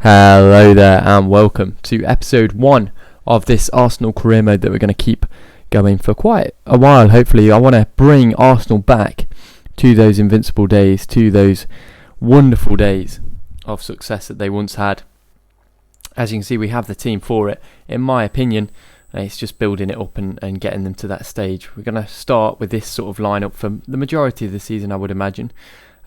Hello there and welcome to episode 1 of this Arsenal career mode that we're going to keep going for quite a while. Hopefully I want to bring Arsenal back to those invincible days, to those wonderful days of success that they once had. As you can see, we have the team for it. In my opinion, it's just building it up and getting them to that stage. We're going to start with this sort of lineup for the majority of the season, I would imagine.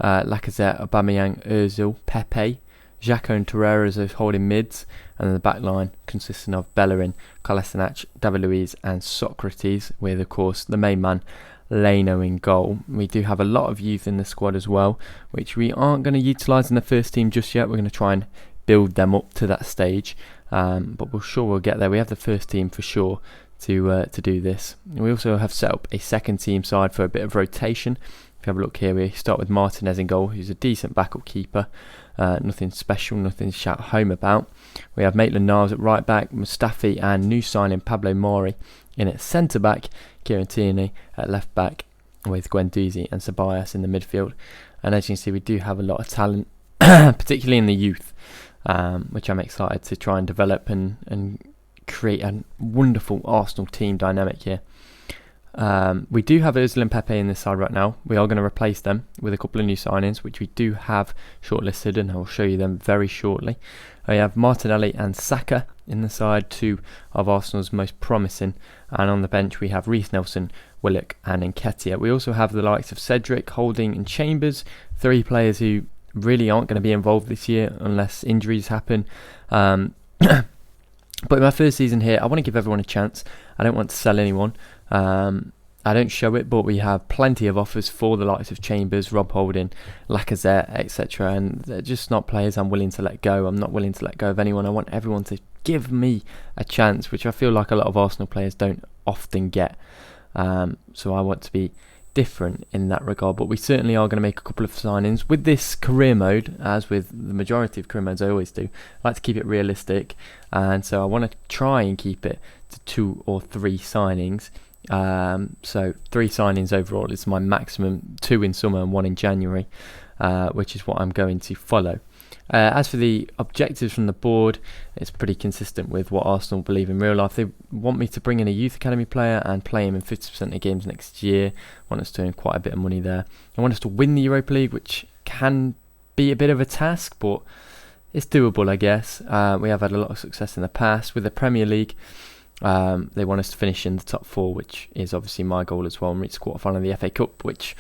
Lacazette, Aubameyang, Ozil, Pepe, Xhaka and Torreira as those holding mids, and then the back line consisting of Bellerin, Kolasinac, David Luiz and Socrates, with of course the main man Leno in goal. We do have a lot of youth in the squad as well, which we aren't going to utilise in the first team just yet. We're going to try and build them up to that stage, but we'll get there. We have the first team for sure to do this. We also have set up a second team side for a bit of rotation. If you have a look here, we start with Martinez in goal, who's a decent backup keeper. Nothing special, nothing to shout home about. We have Maitland-Niles at right back, Mustafi and new signing Pablo Mari in at centre back, Kieran Tierney at left back, with Guendouzi and Ceballos in the midfield. And as you can see, we do have a lot of talent, particularly in the youth, which I'm excited to try and develop and create a wonderful Arsenal team dynamic here. We do have Ozil and Pepe in this side right now. We are going to replace them with a couple of new signings, which we do have shortlisted, and I'll show you them very shortly. We have Martinelli and Saka in the side, two of Arsenal's most promising, and on the bench we have Reece Nelson, Willock and Nketiah. We also have the likes of Cedric, Holding and Chambers, three players who really aren't going to be involved this year unless injuries happen. But in my first season here, I want to give everyone a chance. I don't want to sell anyone. I don't show it, but we have plenty of offers for the likes of Chambers, Rob Holding, Lacazette, etc. And they're just not players I'm willing to let go. I'm not willing to let go of anyone. I want everyone to give me a chance, which I feel like a lot of Arsenal players don't often get. So I want to be different in that regard, but we certainly are going to make a couple of signings with this career mode. As with the majority of career modes, I always do, I like to keep it realistic, and so I want to try and keep it to 2 or 3 signings. So 3 signings overall is my maximum, 2 in summer and 1 in January, which is what I'm going to follow. As for the objectives from the board, it's pretty consistent with what Arsenal believe in real life. They want me to bring in a youth academy player and play him in 50% of games next year. Want us to earn quite a bit of money there. They want us to win the Europa League, which can be a bit of a task, but it's doable, I guess. We have had a lot of success in the past with the Premier League. They want us to finish in the top 4, which is obviously my goal as well, and reach the quarterfinal of the FA Cup, which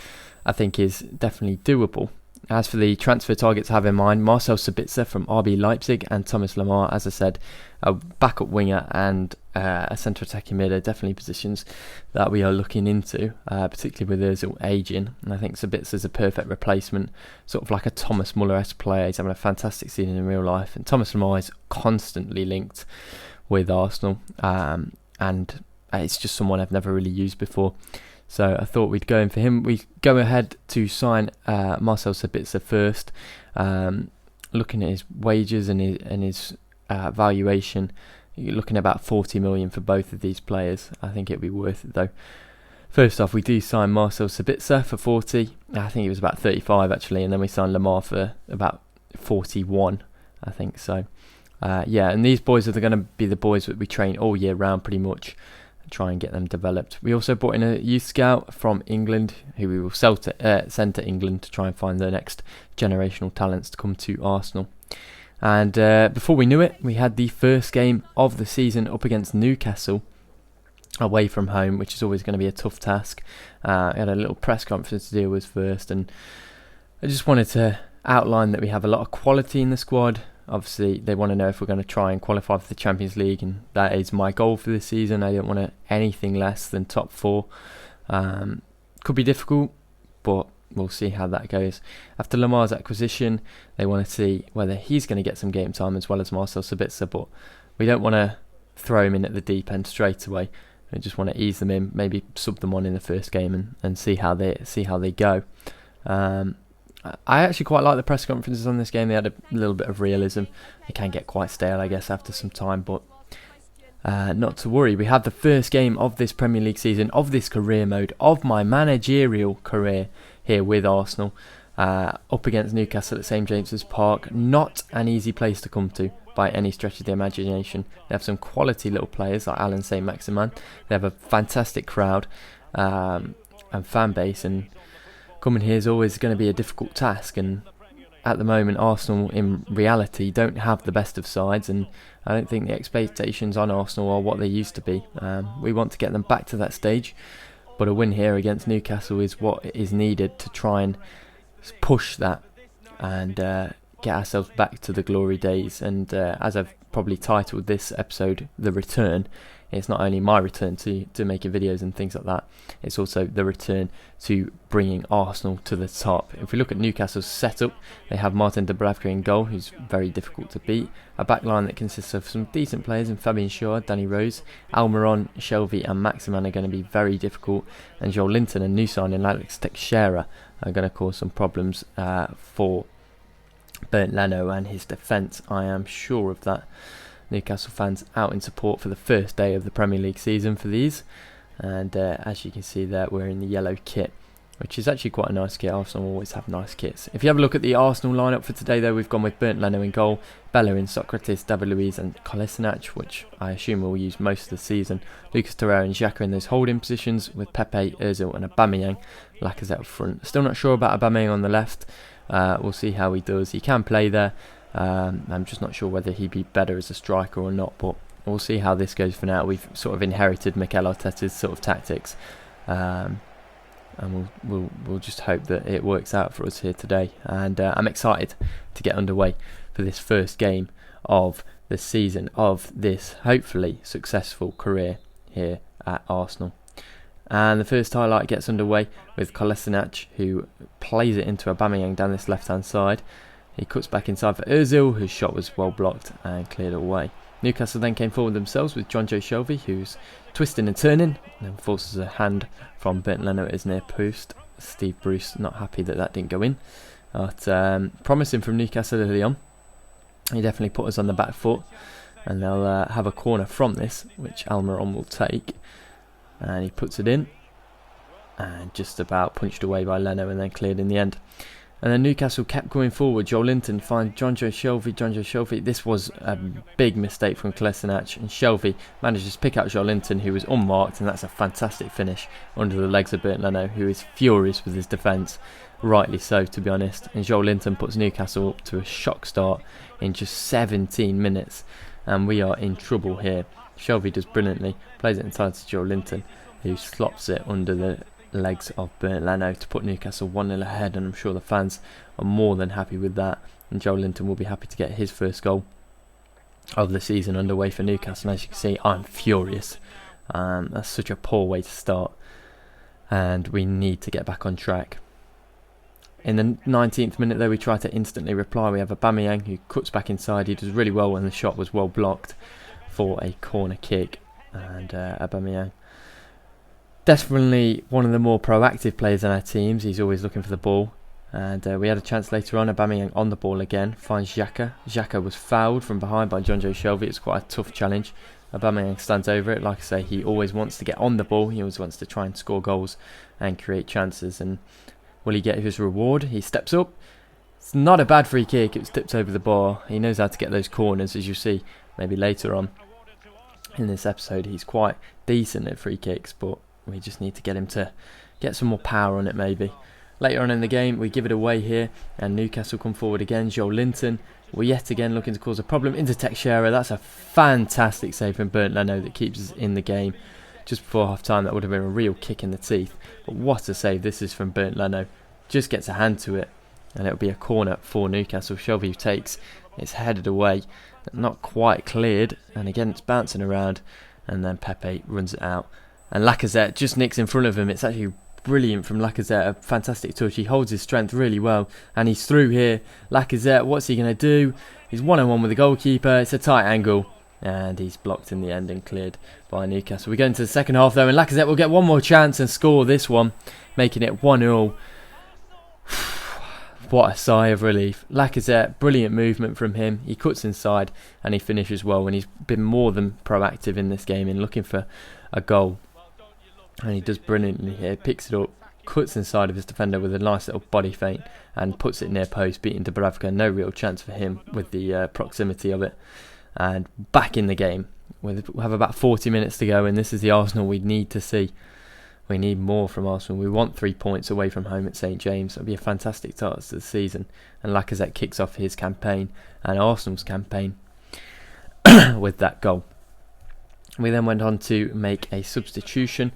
I think is definitely doable. As for the transfer targets I have in mind, Marcel Sabitzer from RB Leipzig and Thomas Lemar, as I said, a backup winger and a centre attacking mid are definitely positions that we are looking into, particularly with Ozil ageing. And I think Sabitzer's a perfect replacement, sort of like a Thomas Muller-esque player. He's having a fantastic season in real life, and Thomas Lemar is constantly linked with Arsenal, and it's just someone I've never really used before. So I thought we'd go in for him. We go ahead to sign Marcel Sabitzer first. Looking at his wages and his valuation, you're looking at about 40 million for both of these players. I think it'd be worth it though. First off, we do sign Marcel Sabitzer for 40. I think it was about 35 actually, and then we signed Lemar for about 41, I think so. Yeah, and these boys are going to be the boys that we train all year round pretty much, try and get them developed. We also brought in a youth scout from England who we will send to England to try and find the next generational talents to come to Arsenal. And before we knew it, we had the first game of the season up against Newcastle away from home, which is always going to be a tough task. I had a little press conference to deal with first, and I just wanted to outline that we have a lot of quality in the squad. Obviously, they want to know if we're going to try and qualify for the Champions League, and that is my goal for this season. I don't want anything less than top 4. Could be difficult, but we'll see how that goes. After Lamar's acquisition, they want to see whether he's going to get some game time as well as Marcel Sabitzer, but we don't want to throw him in at the deep end straight away. We just want to ease them in, maybe sub them on in the first game and see how they go. I actually quite like the press conferences on this game. They had a little bit of realism. They can get quite stale, I guess, after some time, but not to worry. We have the first game of this Premier League season, of this career mode, of my managerial career here with Arsenal. up against Newcastle at St James's Park. Not an easy place to come to by any stretch of the imagination. They have some quality little players like Alan St Maximin. They have a fantastic crowd and fan base, and coming here is always going to be a difficult task. And at the moment, Arsenal in reality don't have the best of sides, and I don't think the expectations on Arsenal are what they used to be. We want to get them back to that stage, but a win here against Newcastle is what is needed to try and push that and get ourselves back to the glory days. And as I've probably titled this episode, The Return, it's not only my return to making videos and things like that, it's also the return to bringing Arsenal to the top. If we look at Newcastle's setup, they have Martin Dubravka in goal, who's very difficult to beat. A back line that consists of some decent players in Fabian Schär, Danny Rose, Almiron, Shelvey and Maximin are going to be very difficult. And Joel Linton and new signing Alex Teixeira are going to cause some problems for Bernd Leno and his defence. I am sure of that. Newcastle fans out in support for the first day of the Premier League season for these, and as you can see there, we're in the yellow kit, which is actually quite a nice kit. Arsenal always have nice kits. If you have a look at the Arsenal lineup for today though, we've gone with Bernd Leno in goal, Bellerin, Socrates, David Luiz and Kolasinac, which I assume we'll use most of the season. Lucas Torreira and Xhaka in those holding positions, with Pepe, Ozil and Aubameyang, Lacazette up front. Still not sure about Aubameyang on the left. We'll see how he does. He can play there. I'm just not sure whether he'd be better as a striker or not, but we'll see how this goes for now. We've sort of inherited Mikel Arteta's sort of tactics, and we'll just hope that it works out for us here today. And I'm excited to get underway for this first game of the season of this hopefully successful career here at Arsenal. And the first highlight gets underway with Kolasinac, who plays it into Aubameyang down this left hand side. He cuts back inside for Ozil, whose shot was well blocked and cleared away. Newcastle then came forward themselves with Jonjo Shelvey, who's twisting and turning, and then forces a hand from Bernd Leno at his near post. Steve Bruce not happy that didn't go in, but promising from Newcastle early on. He definitely put us on the back foot, and they'll have a corner from this, which Almiron will take, and he puts it in, and just about punched away by Leno and then cleared in the end. And then Newcastle kept going forward. Joel Linton finds Jonjo Shelvey. This was a big mistake from Kolasinac, and Shelvey manages to pick out Joel Linton, who was unmarked, and that's a fantastic finish under the legs of Bernd Leno, who is furious with his defence. Rightly so, to be honest. And Joel Linton puts Newcastle up to a shock start in just 17 minutes, and we are in trouble here. Shelvey does brilliantly, plays it inside to Joel Linton, who slops it under the legs of Bernd Leno to put Newcastle 1-0 ahead, and I'm sure the fans are more than happy with that, and Joel Linton will be happy to get his first goal of the season underway for Newcastle. And as you can see, I'm furious. That's such a poor way to start, and we need to get back on track. In the 19th minute though, we try to instantly reply. We have Aubameyang, who cuts back inside. He does really well when the shot was well blocked for a corner kick, and Aubameyang, definitely one of the more proactive players in our teams. He's always looking for the ball, and we had a chance later on. Aubameyang on the ball again, finds Xhaka. Xhaka was fouled from behind by Jonjo Shelvey. It's quite a tough challenge. Aubameyang stands over it. Like I say, he always wants to get on the ball. He always wants to try and score goals and create chances. And will he get his reward? He steps up. It's not a bad free kick. It tips over the bar. He knows how to get those corners, as you see maybe later on in this episode. He's quite decent at free kicks, but we just need to get him to get some more power on it maybe. Later on in the game, we give it away here, and Newcastle come forward again. Joel Linton, we're yet again looking to cause a problem into Teixeira. That's a fantastic save from Bernd Leno that keeps us in the game. Just before half time, that would have been a real kick in the teeth. But what a save this is from Bernd Leno. Just gets a hand to it, and it'll be a corner for Newcastle. Shelvey takes, it's headed away, not quite cleared, and again it's bouncing around, and then Pepe runs it out. And Lacazette just nicks in front of him. It's actually brilliant from Lacazette. A fantastic touch. He holds his strength really well. And he's through here. Lacazette, what's he going to do? He's one-on-one with the goalkeeper. It's a tight angle. And he's blocked in the end and cleared by Newcastle. We go into the second half though. And Lacazette will get one more chance and score this one, making it 1-0. What a sigh of relief. Lacazette, brilliant movement from him. He cuts inside and he finishes well. And he's been more than proactive in this game in looking for a goal. And he does brilliantly here, picks it up, cuts inside of his defender with a nice little body feint and puts it near post, beating Dubravka. No real chance for him with the proximity of it. And back in the game. We have about 40 minutes to go, and this is the Arsenal we need to see. We need more from Arsenal. We want 3 points away from home at St James. It'll be a fantastic start to the season. And Lacazette kicks off his campaign and Arsenal's campaign with that goal. We then went on to make a substitution.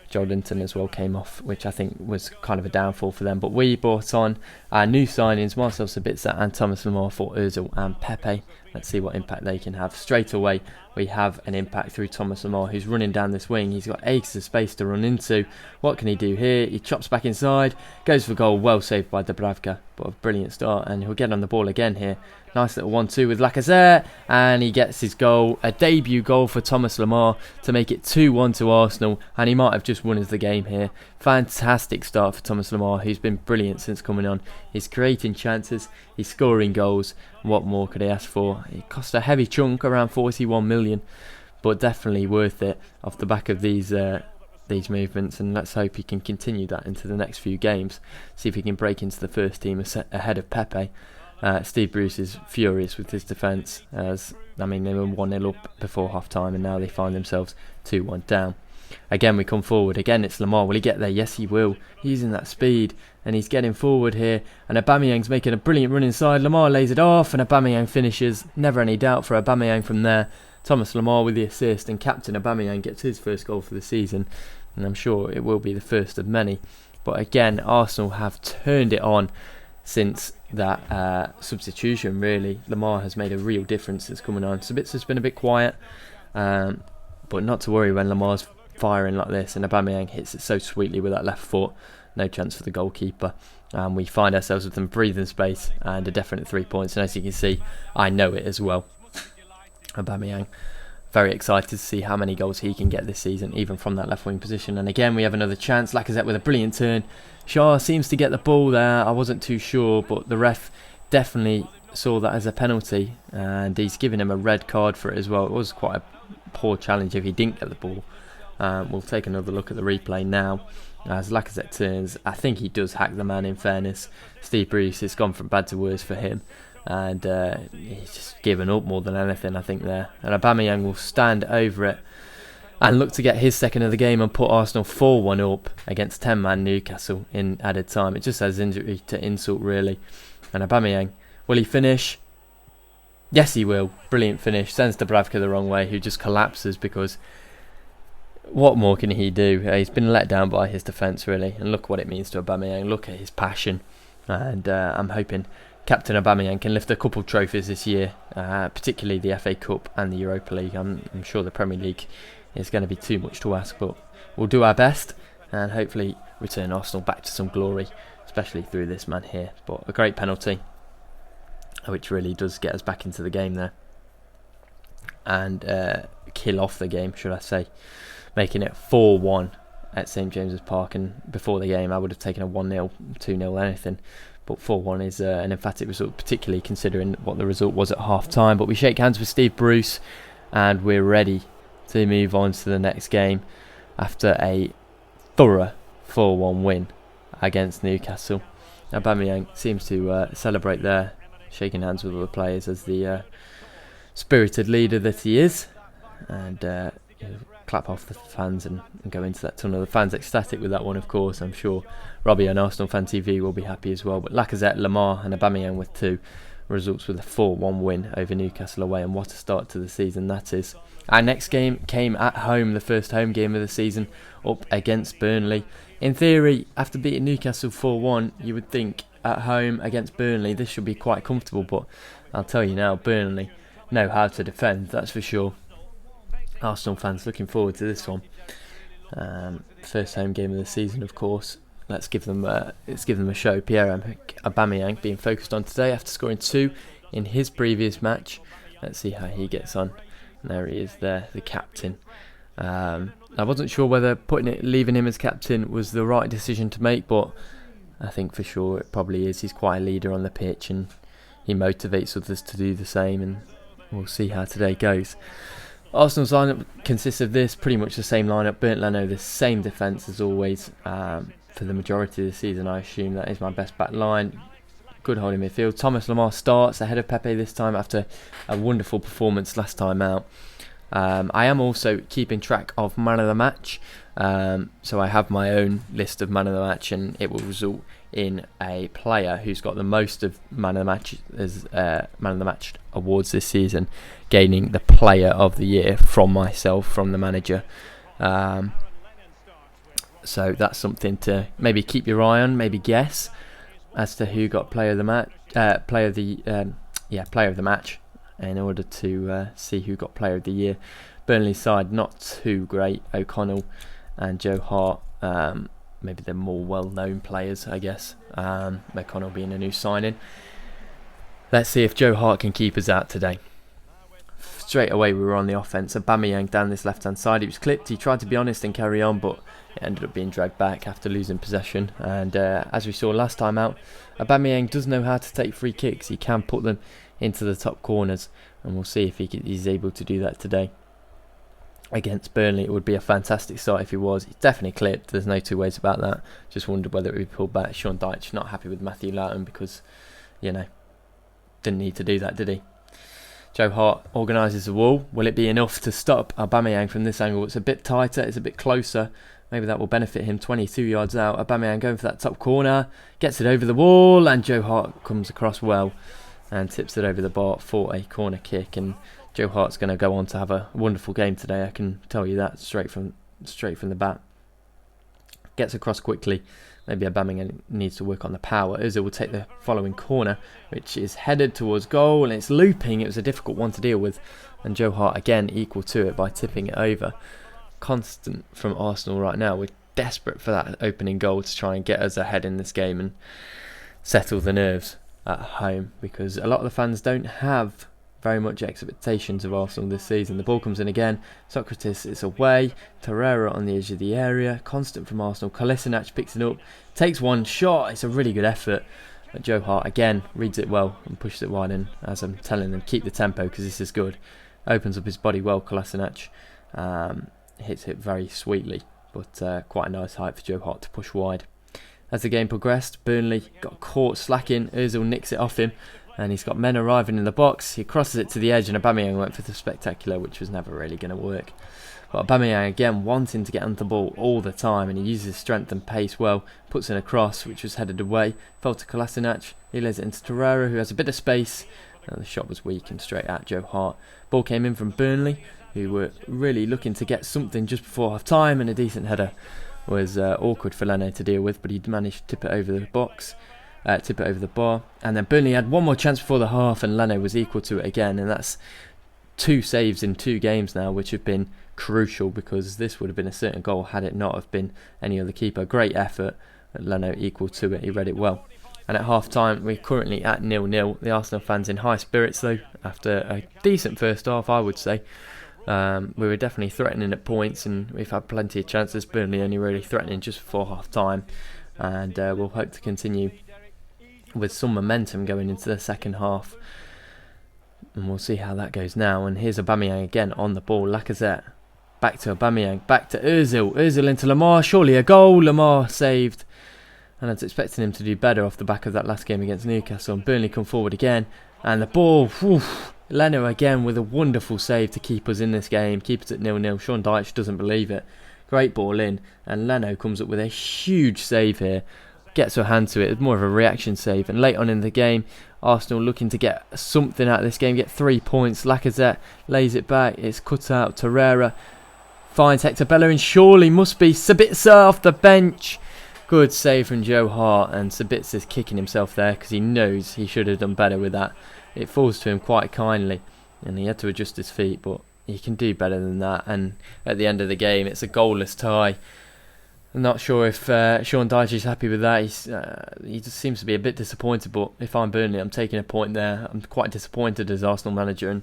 Joel Linton as well came off, which I think was kind of a downfall for them. But we brought on our new signings, Marcel Sabitzer and Thomas Lemar for Ozil and Pepe. Let's see what impact they can have. Straight away, we have an impact through Thomas Lemar, who's running down this wing. He's got acres of space to run into. What can he do here? He chops back inside, goes for goal, well saved by Dubravka. But a brilliant start, and he'll get on the ball again here. Nice little 1-2 with Lacazette, and he gets his goal, a debut goal for Thomas Lemar to make it 2-1 to Arsenal, and he might have just won us the game here. Fantastic start for Thomas Lemar, who's been brilliant since coming on. He's creating chances, he's scoring goals. What more could he ask for? It cost a heavy chunk, around 41 million, but definitely worth it off the back of these movements, and let's hope he can continue that into the next few games. See if he can break into the first team ahead of Pepe. Steve Bruce is furious with his defence, as they were 1-0 up before half time, and now they find themselves 2-1 down. Again, we come forward. Again, it's Lemar. Will he get there? Yes, he will. He's in that speed, and he's getting forward here. And Aubameyang's making a brilliant run inside. Lemar lays it off, and Aubameyang finishes. Never any doubt for Aubameyang from there. Thomas Lemar with the assist, and Captain Aubameyang gets his first goal for the season, and I'm sure it will be the first of many. But again, Arsenal have turned it on since that substitution, really. Lemar has made a real difference since coming on. Sabitzer's been a bit quiet, but not to worry when Lamar's firing like this, and Aubameyang hits it so sweetly with that left foot. No chance for the goalkeeper. We find ourselves with some breathing space and a definite 3 points, and as you can see, I know it as well. Aubameyang, very excited to see how many goals he can get this season, even from that left wing position. And again, we have another chance. Lacazette with a brilliant turn. Shaw seems to get the ball there. I wasn't too sure, but the ref definitely saw that as a penalty, and he's given him a red card for it as well. It was quite a poor challenge if he didn't get the ball. We'll take another look at the replay now. As Lacazette turns, I think he does hack the man, in fairness. Steve Bruce, it's gone from bad to worse for him, and he's just given up more than anything, I think, there. And Aubameyang will stand over it and look to get his second of the game and put Arsenal 4-1 up against 10-man Newcastle in added time. It just has injury to insult, really. And Aubameyang, will he finish? Yes, he will. Brilliant finish. Sends Dubravka the wrong way, who just collapses because what more can he do? He's been let down by his defence, really. And look what it means to Aubameyang. Look at his passion. And I'm hoping Captain Aubameyang can lift a couple of trophies this year, particularly the FA Cup and the Europa League. I'm sure the Premier League is going to be too much to ask, but we'll do our best and hopefully return Arsenal back to some glory, especially through this man here. But a great penalty, which really does get us back into the game there, and kill off the game, should I say, making it 4-1 at St James's Park. And before the game I would have taken a 1-0, 2-0, anything, but 4-1 is an emphatic result, particularly considering what the result was at half time. But we shake hands with Steve Bruce and we're ready to move on to the next game after a thorough 4-1 win against Newcastle. Aubameyang seems to celebrate there, shaking hands with all the players as the spirited leader that he is, and clap off the fans and go into that tunnel. The fans ecstatic with that one, of course. I'm sure Robbie on Arsenal Fan TV will be happy as well. But Lacazette, Lemar and Aubameyang with 2 results with a 4-1 win over Newcastle away, and what a start to the season that is. Our next game came at home, the first home game of the season, up against Burnley. In theory, after beating Newcastle 4-1, you would think at home against Burnley this should be quite comfortable, but I'll tell you now, Burnley know how to defend, that's for sure. Arsenal fans looking forward to this one. First home game of the season, of course. Let's give them a show. Pierre-Emerick Aubameyang being focused on today after scoring 2 in his previous match. Let's see how he gets on. And there he is there, the captain. I wasn't sure whether leaving him as captain was the right decision to make, but I think for sure it probably is. He's quite a leader on the pitch and he motivates others to do the same, and we'll see how today goes. Arsenal's lineup consists of pretty much the same lineup. Bernd Leno, the same defence as always. for the majority of the season. I assume that is my best back line. Good holding midfield. Thomas Lemar starts ahead of Pepe this time after a wonderful performance last time out. I am also keeping track of man of the match. So I have my own list of man of the match, and it will result in a player who's got the most of man of the match as man of the match awards this season, gaining the player of the year from myself, from the manager. So that's something to maybe keep your eye on, maybe guess as to who got player of the match, player of the match, in order to see who got player of the year. Burnley's side not too great. O'Connell and Joe Hart, maybe they're more well-known players, I guess. O'Connell being a new signing. Let's see if Joe Hart can keep us out today. Straight away we were on the offence. Aubameyang down this left-hand side. He was clipped. He tried to be honest and carry on, but it ended up being dragged back after losing possession. And as we saw last time out, Aubameyang does know how to take free kicks. He can put them into the top corners, and we'll see if he's able to do that today. Against Burnley, it would be a fantastic start if he was. He's definitely clipped. There's no two ways about that. Just wondered whether it would be pulled back. Sean Dyche not happy with Matthew Loughton because, didn't need to do that, did he? Joe Hart organises the wall. Will it be enough to stop Aubameyang from this angle? It's a bit tighter, it's a bit closer. Maybe that will benefit him. 22 yards out. Aubameyang going for that top corner. Gets it over the wall, and Joe Hart comes across well and tips it over the bar for a corner kick. And Joe Hart's going to go on to have a wonderful game today. I can tell you that straight from the bat. Gets across quickly. Maybe Aubameyang needs to work on the power. Ozil will take the following corner, which is headed towards goal, and it's looping. It was a difficult one to deal with, and Joe Hart again equal to it by tipping it over. Constant from Arsenal right now. We're desperate for that opening goal to try and get us ahead in this game and settle the nerves at home, because a lot of the fans don't have very much expectations of Arsenal this season. The ball comes in again. Socrates is away. Torreira on the edge of the area. Constant from Arsenal. Kolasinac picks it up. Takes one shot. It's a really good effort. But Joe Hart again reads it well and pushes it wide in. As I'm telling them, keep the tempo because this is good. Opens up his body well, Kolasinac. Hits it very sweetly. But quite a nice height for Joe Hart to push wide. As the game progressed, Burnley got caught slacking. Ozil nicks it off him. And he's got men arriving in the box. He crosses it to the edge, and Aubameyang went for the spectacular, which was never really going to work. But Aubameyang again wanting to get on the ball all the time, and he uses his strength and pace well. Puts in a cross, which was headed away. Fell to Kolasinac. He lays it into Torreira, who has a bit of space. And the shot was weak and straight at Joe Hart. Ball came in from Burnley, who were really looking to get something just before half time, and a decent header was awkward for Leno to deal with, but he managed to tip it over the box. Tip it over the bar, and then Burnley had one more chance before the half, and Leno was equal to it again, and that's 2 saves in 2 games now, which have been crucial, because this would have been a certain goal had it not have been any other keeper. Great effort, Leno equal to it. He read it well. And at half time we're currently at 0-0. The Arsenal fans in high spirits though, after a decent first half, I would say. We were definitely threatening at points, and we've had plenty of chances. Burnley only really threatening just before half time, and we'll hope to continue with some momentum going into the second half, and we'll see how that goes now. And here's Aubameyang again on the ball. Lacazette back to Aubameyang, back to Ozil into Lemar. Surely a goal. Lemar saved, and I was expecting him to do better off the back of that last game against Newcastle. And Burnley come forward again, and the ball, Leno again with a wonderful save to keep us in this game, keep us at 0-0. Sean Dyche doesn't believe it. Great ball in, and Leno comes up with a huge save here. Gets her hand to it. It's more of a reaction save. And late on in the game, Arsenal looking to get something out of this game, get 3 points. Lacazette lays it back. It's cut out. Torreira finds Hector Bellerin. Surely must be Sabitzer off the bench. Good save from Joe Hart. And Sabitzer's kicking himself there because he knows he should have done better with that. It falls to him quite kindly, and he had to adjust his feet, but he can do better than that. And at the end of the game, it's a goalless tie. I'm not sure if Sean Dyche is happy with that. He just seems to be a bit disappointed, but if I'm Burnley, I'm taking a point there. I'm quite disappointed as Arsenal manager, and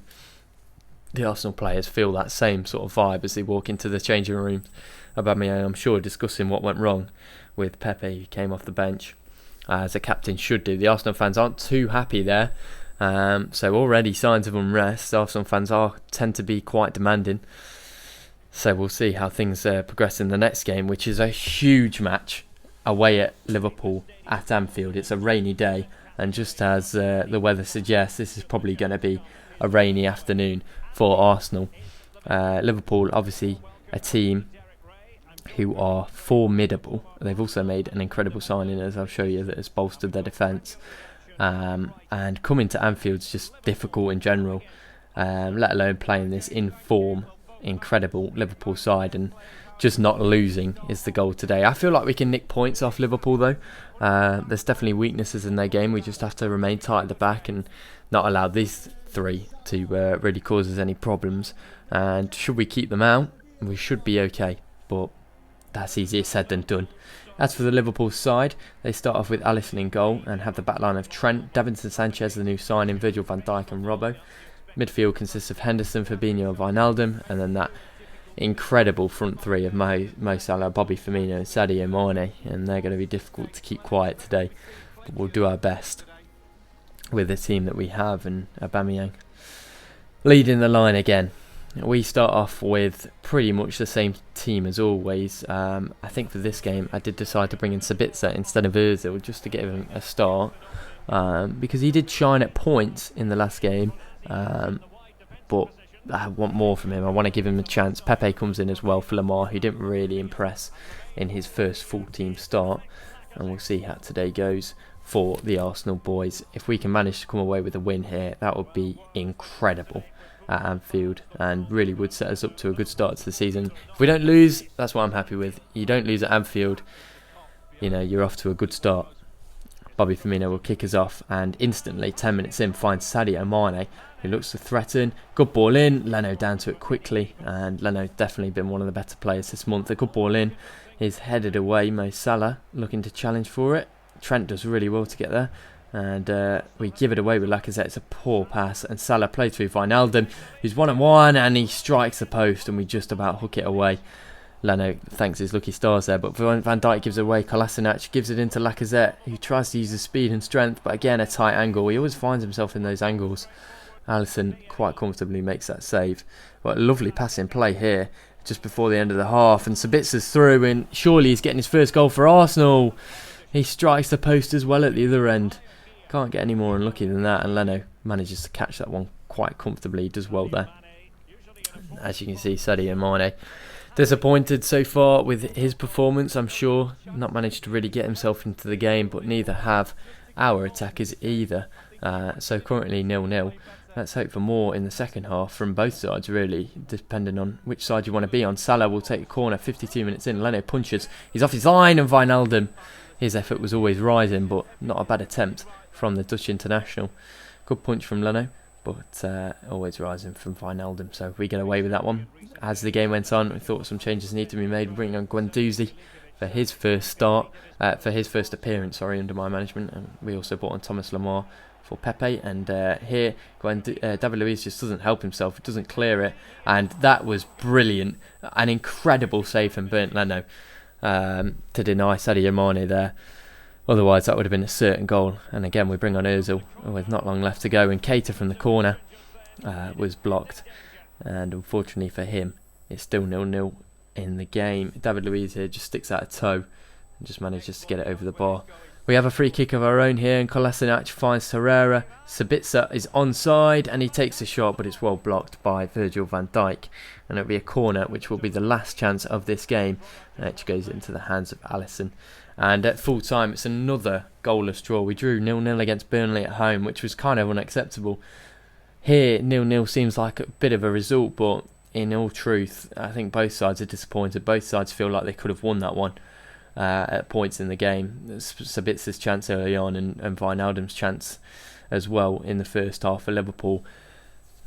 the Arsenal players feel that same sort of vibe as they walk into the changing room. Aubameyang, I'm sure, discussing what went wrong with Pepe, who came off the bench, as a captain should do. The Arsenal fans aren't too happy there, so already signs of unrest. Arsenal fans tend to be quite demanding. So we'll see how things progress in the next game, which is a huge match away at Liverpool at Anfield. It's a rainy day, and just as the weather suggests, this is probably going to be a rainy afternoon for Arsenal. Liverpool, obviously a team who are formidable. They've also made an incredible signing, as I'll show you, that has bolstered their defence. And coming to Anfield's just difficult in general, let alone playing this in form, incredible Liverpool side, and just not losing is the goal today. I feel like we can nick points off Liverpool though. There's definitely weaknesses in their game. We just have to remain tight at the back and not allow these three to really cause us any problems. And should we keep them out, we should be okay, but that's easier said than done. As for the Liverpool side, they start off with Alisson in goal and have the backline of Trent, Davinson Sanchez, the new signing, Virgil van Dijk and Robbo. Midfield consists of Henderson, Fabinho and Wijnaldum, and then that incredible front three of Mo Salah, Bobby Firmino and Sadio Mane, and they're going to be difficult to keep quiet today, but we'll do our best with the team that we have. And Aubameyang leading the line again. We start off with pretty much the same team as always. I think for this game I did decide to bring in Sabitzer instead of Ozil just to give him a start, because he did shine at points in the last game, but I want more from him. I want to give him a chance. Pepe comes in as well for Lamar, who didn't really impress in his first full team start, and we'll see how today goes for the Arsenal boys. If we can manage to come away with a win here, that would be incredible at Anfield and really would set us up to a good start to the season. If we don't lose, that's what I'm happy with. You don't lose at Anfield, you know, you're off to a good start. Bobby Firmino will kick us off and instantly, 10 minutes in, finds Sadio Mane, who looks to threaten. Good ball in, Leno down to it quickly, and Leno's definitely been one of the better players this month. A good ball in is headed away. Mo Salah looking to challenge for it. Trent does really well to get there, and we give it away with Lacazette. It's a poor pass, and Salah plays through Wijnaldum, who's 1-on-1, and he strikes the post, and we just about hook it away. Leno thanks his lucky stars there, but Van Dijk gives it away. Kolasinac gives it into Lacazette, who tries to use his speed and strength, but again a tight angle. He always finds himself in those angles. Alisson quite comfortably makes that save. But a lovely passing play here just before the end of the half, and Sabitzer's through, and surely he's getting his first goal for Arsenal. He strikes the post as well at the other end. Can't get any more unlucky than that, and Leno manages to catch that one quite comfortably. He does well there. As you can see, Sadio Mane disappointed so far with his performance, I'm sure. Not managed to really get himself into the game, but neither have our attackers either. So currently 0-0. Let's hope for more in the second half from both sides, really, depending on which side you want to be on. Salah will take a corner 52 minutes in. Leno punches. He's off his line, and Wijnaldum. His effort was always rising, but not a bad attempt from the Dutch international. Good punch from Leno, but always rising from Wijnaldum. So we get away with that one. As the game went on, we thought some changes needed to be made. Bringing on Guendouzi for his first appearance, under my management, and we also brought on Thomas Lemar for Pepe. And here, David Luiz just doesn't help himself. He doesn't clear it, and that was brilliant. An incredible save from Bernd Leno to deny Sadio Mane there. Otherwise, that would have been a certain goal. And again, we bring on Ozil with not long left to go. And Keita from the corner was blocked. And unfortunately for him, it's still 0-0 in the game. David Luiz here just sticks out a toe and just manages to get it over the bar. We have a free kick of our own here, and Kolasinac finds Herrera. Sabitzer is onside, and he takes a shot, but it's well blocked by Virgil van Dijk. And it'll be a corner, which will be the last chance of this game, which goes into the hands of Alisson. And at full time, it's another goalless draw. We drew 0-0 against Burnley at home, which was kind of unacceptable. Here, 0-0 seems like a bit of a result, but in all truth, I think both sides are disappointed. Both sides feel like they could have won that one at points in the game. Sabitzer's chance early on, and Wijnaldum's chance as well in the first half for Liverpool.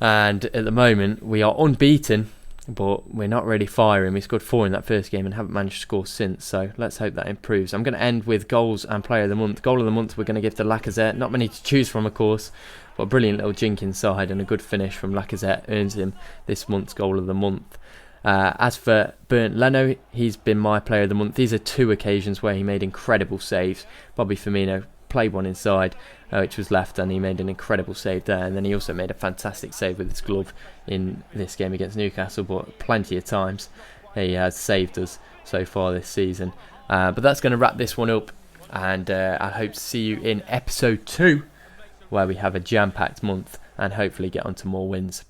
And at the moment, we are unbeaten, but we're not really firing. We scored 4 in that first game and haven't managed to score since, so let's hope that improves. I'm going to end with goals and player of the month. Goal of the month we're going to give to Lacazette. Not many to choose from, of course, but a brilliant little jink inside and a good finish from Lacazette earns him this month's goal of the month. As for Bernd Leno, he's been my player of the month. These are 2 occasions where he made incredible saves. Bobby Firmino played one inside, which was left, and he made an incredible save there. And then he also made a fantastic save with his glove in this game against Newcastle, but plenty of times he has saved us so far this season. But that's going to wrap this one up, and I hope to see you in episode 2, where we have a jam-packed month and hopefully get onto more wins.